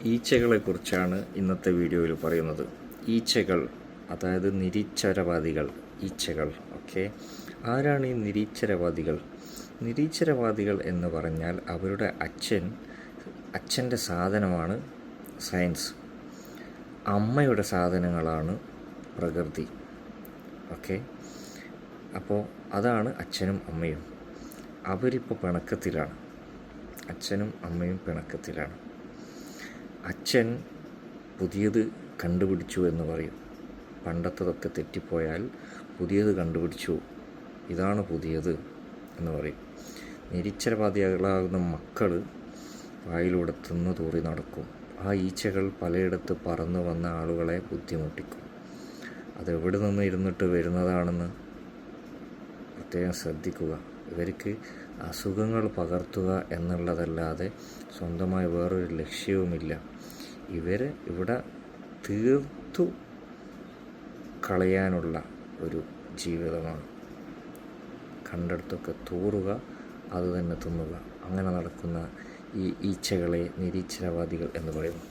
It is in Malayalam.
ഈച്ചകളെക്കുറിച്ചാണ് ഇന്നത്തെ വീഡിയോയിൽ പറയുന്നത്. ഈച്ചകൾ, അതായത് നിരീശ്വരവാദികൾ, ഈച്ചകൾ. ഓക്കെ, ആരാണ് ഈ നിരീശ്വരവാദികൾ? നിരീശ്വരവാദികൾ എന്ന് പറഞ്ഞാൽ അവരുടെ അച്ഛൻ്റെ സാധനമാണ് സയൻസ്, അമ്മയുടെ സാധനങ്ങളാണ് പ്രകൃതി. ഓക്കെ, അപ്പോൾ അതാണ് അച്ഛനും അമ്മയും. അവരിപ്പോൾ പിണക്കത്തിലാണ്, അച്ഛനും അമ്മയും പിണക്കത്തിലാണ്. അച്ഛൻ പുതിയത് കണ്ടുപിടിച്ചു എന്ന് പറയും. പണ്ടത്തതൊക്കെ തെറ്റിപ്പോയാൽ പുതിയത് കണ്ടുപിടിച്ചു, ഇതാണ് പുതിയത് എന്ന് പറയും. നിരീശ്വരവാദികളാകുന്ന മക്കൾ വായിലൂടെ തിന്നു തൂറി നടക്കും. ആ ഈച്ചകൾ പലയിടത്ത് പറന്നു വന്ന ആളുകളെ ബുദ്ധിമുട്ടിക്കും. അതെവിടെ നിന്ന് ഇരുന്നിട്ട് വരുന്നതാണെന്ന് പ്രത്യേകം ശ്രദ്ധിക്കുക. ഇവർക്ക് അസുഖങ്ങൾ പകർത്തുക എന്നുള്ളതല്ലാതെ സ്വന്തമായി വേറൊരു ലക്ഷ്യവുമില്ല. ഇവർ ഇവിടെ തീർത്തു കളയാനുള്ള ഒരു ജീവിതമാണ്. കണ്ടെടുത്തൊക്കെ തൂറുക, അത് തന്നെ തിന്നുക. അങ്ങനെ നടക്കുന്ന ഈ ഈച്ചകളെ നിരീശ്വരവാദികൾ എന്ന് പറയുന്നു.